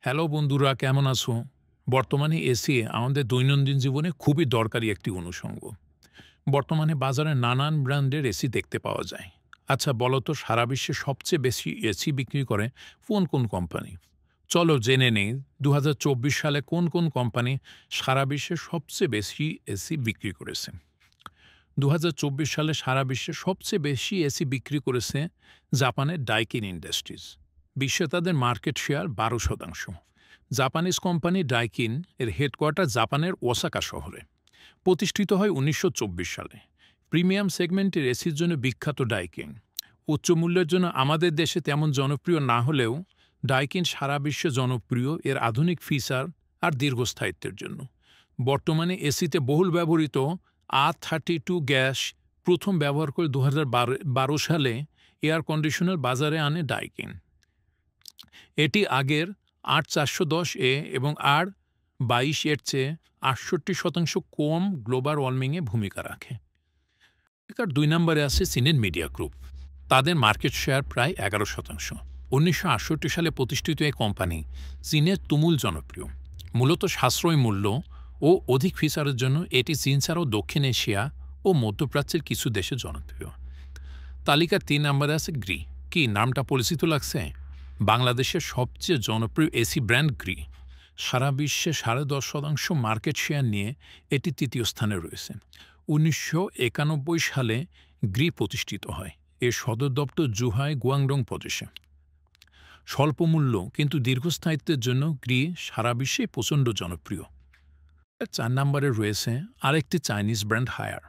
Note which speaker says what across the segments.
Speaker 1: Hello বন্ধুরা, কেমন আছো? বর্তমানে এসি আমাদের দৈনন্দিন জীবনে খুবই দরকারি একটি অনুষঙ্গ। বর্তমানে বাজারে নানান ব্র্যান্ডের এসি দেখতে পাওয়া যায়। আচ্ছা বলো তো, সারা বিশ্বে সবচেয়ে বেশি এসি বিক্রি করে কোন কোন কোম্পানি? চলো জেনে নেই 2024 সালে কোন কোন কোম্পানি সারা বিশ্বে সবচেয়ে বেশি এসি বিক্রি করেছে। 2024 সালে সারা বিশ্বে সবচেয়ে বেশি এসি বিক্রি করেছে জাপানের ডাইকিন ইন্ডাস্ট্রিজ। বিশ্বে তাদের market share 12%। Japanese company Daikin এর হেডকোয়ার্টার জাপানের ওসাকা শহরে। প্রতিষ্ঠিত হয় 1924 সালে। প্রিমিয়াম সেগমেন্টের এসির জন্য বিখ্যাত ডাইকিন। উচ্চ মূল্যের জন্য আমাদের দেশে তেমন জনপ্রিয় না হলেও ডাইকিন সারা বিশ্বে জনপ্রিয় এর আধুনিক ফিচার আর দীর্ঘস্থায়িত্বের জন্য। বর্তমানে এসিতে বহুল ব্যবহৃত R32 গ্যাস প্রথম ব্যবহার করে 2012 সালে এয়ার কন্ডিশনার বাজারে আনে ডাইকিন। এটি আগের R410A এবং R22 এর চেয়ে 68% কম গ্লোবাল ওয়ার্মিংয়ে ভূমিকা রাখে। 2 নম্বরে আছে চীনের মিডিয়া গ্রুপ। তাদের মার্কেট শেয়ার প্রায় 11%। 1968 সালে প্রতিষ্ঠিত এই কোম্পানি চীনের তুমুল জনপ্রিয়। মূলত সাশ্রয়ী মূল্য ও অধিক ফিচারের জন্য এটি চীন ছাড়াও দক্ষিণ এশিয়া ও মধ্যপ্রাচ্যের কিছু দেশে জনপ্রিয়। তালিকার 3 নম্বরে আছে গ্রি। কি নামটা পরিচিত লাগছে? বাংলাদেশের সবচেয়ে জনপ্রিয় এসি ব্র্যান্ড গ্রি। সারা বিশ্বে 10.5% মার্কেট শেয়ার নিয়ে এটি তৃতীয় স্থানে রয়েছে। 1991 সালে গ্রি প্রতিষ্ঠিত হয়। এর সদর দপ্তর জুহাই গুয়াংডং প্রদেশে। স্বল্প মূল্য কিন্তু দীর্ঘস্থায়িত্বের জন্য গ্রি সারা বিশ্বে প্রচণ্ড জনপ্রিয়। 4 নম্বরে রয়েছে আরেকটি চাইনিজ ব্র্যান্ড হায়ার।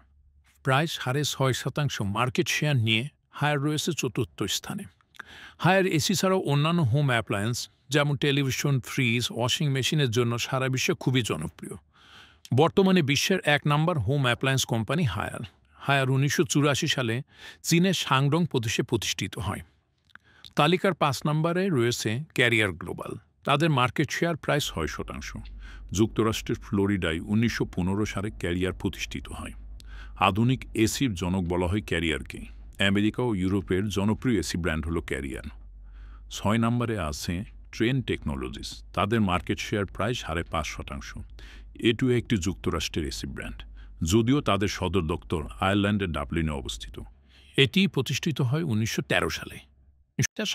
Speaker 1: প্রায় 6.5% মার্কেট শেয়ার নিয়ে হায়ার রয়েছে চতুর্থ স্থানে। হায়ার এসি ছাড়াও অন্যান্য হোম অ্যাপ্লায়েন্স যেমন টেলিভিশন, ফ্রিজ, ওয়াশিং মেশিনের জন্য সারা বিশ্বে খুবই জনপ্রিয়। বর্তমানে বিশ্বের 1 নম্বর home appliance company Haier. Haier 1984 সালে চীনের শাংডং প্রদেশে প্রতিষ্ঠিত হয়। তালিকার 5 নম্বরে রয়েছে ক্যারিয়ার গ্লোবাল। তাদের মার্কেট শেয়ার প্রায় 6%। যুক্তরাষ্ট্রের ফ্লোরিডায় 1915 সালে ক্যারিয়ার প্রতিষ্ঠিত হয়। আধুনিক এসির জনক বলা হয় ক্যারিয়ারকে। আমেরিকা ও ইউরোপের জনপ্রিয় এসি ব্র্যান্ড হল ক্যারিয়ার। 6 নম্বরে আছে ট্রেন টেকনোলজিস। তাদের মার্কেট শেয়ার প্রায় 5.5%। এটিও একটি যুক্তরাষ্ট্রের এসি ব্র্যান্ড, যদিও তাদের সদর দপ্তর আয়ারল্যান্ডের ডাবলিনে অবস্থিত। এটি প্রতিষ্ঠিত হয় 1913 সালে।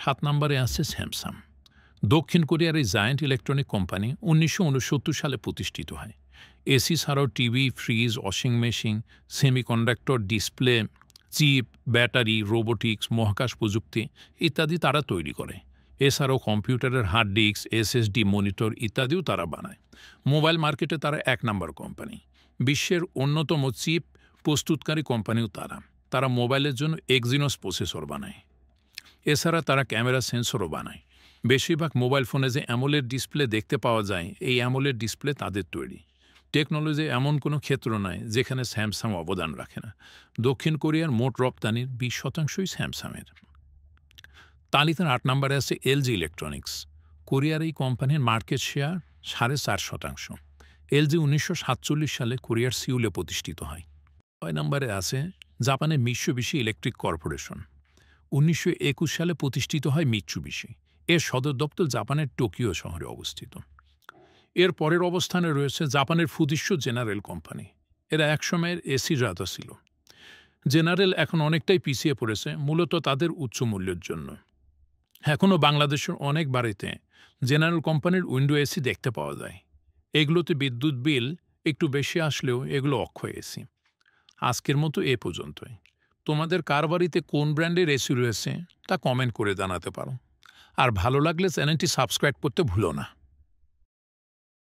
Speaker 1: 7 নম্বরে আছে স্যামসাং। দক্ষিণ কোরিয়ার এই জায়ান্ট ইলেকট্রনিক কোম্পানি 1969 সালে প্রতিষ্ঠিত হয়। এসি ছাড়াও TV, fridge, washing machine, semiconductor, display, chip, battery, robotics, মহাকাশ প্রযুক্তি ইত্যাদি তারা তৈরি করে। এছাড়াও কম্পিউটারের হার্ড ডিস্ক, এসএসডি, মনিটর ইত্যাদিও তারা বানায়। মোবাইল মার্কেটে তারা 1 নম্বর কোম্পানি। বিশ্বের অন্যতম চিপ প্রস্তুতকারী কোম্পানিও তারা মোবাইলের জন্য এক্সিনোস প্রসেসর বানায়। এছাড়া তারা ক্যামেরা সেন্সরও বানায়। বেশিরভাগ মোবাইল ফোনে যে অ্যামোলেড ডিসপ্লে দেখতে পাওয়া যায়, এই অ্যামোলেড ডিসপ্লে তাদের তৈরি। টেকনোলজি এমন কোনো ক্ষেত্র নয় যেখানে স্যামসাং অবদান রাখে না। দক্ষিণ কোরিয়ার মোট রপ্তানির 20%ই স্যামসাংয়ের। তালিকার 8 নম্বরে আছে এলজি ইলেকট্রনিক্স। কোরিয়ার এই কোম্পানির মার্কেট শেয়ার 4.5%। এলজি 1947 সালে কোরিয়ার সিউলে প্রতিষ্ঠিত হয়। 6 নম্বরে আছে জাপানের মিৎসুবিশি ইলেকট্রিক কর্পোরেশন। 1921 সালে প্রতিষ্ঠিত হয় মিৎসুবিশি। এর সদর দপ্তর জাপানের টোকিও শহরে অবস্থিত। এর পরের অবস্থানে রয়েছে জাপানের ফুজিশো জেনারেল কোম্পানি। এরা একসময়ের এসির রাজা ছিল। জেনারেল এখন অনেকটাই পিছিয়ে পড়েছে, মূলত তাদের উচ্চ মূল্যের জন্য। এখনও বাংলাদেশের অনেক বাড়িতে জেনারেল কোম্পানির উইন্ডো এসি দেখতে পাওয়া যায়। এগুলোতে বিদ্যুৎ বিল একটু বেশি আসলেও এগুলো অক্ষয় এসি। আজকের মতো এ পর্যন্তই। তোমাদের কার বাড়িতে কোন ব্র্যান্ডের এসি রয়েছে তা কমেন্ট করে জানাতে পারো। আর ভালো লাগলে চ্যানেলটি সাবস্ক্রাইব করতে ভুলো না।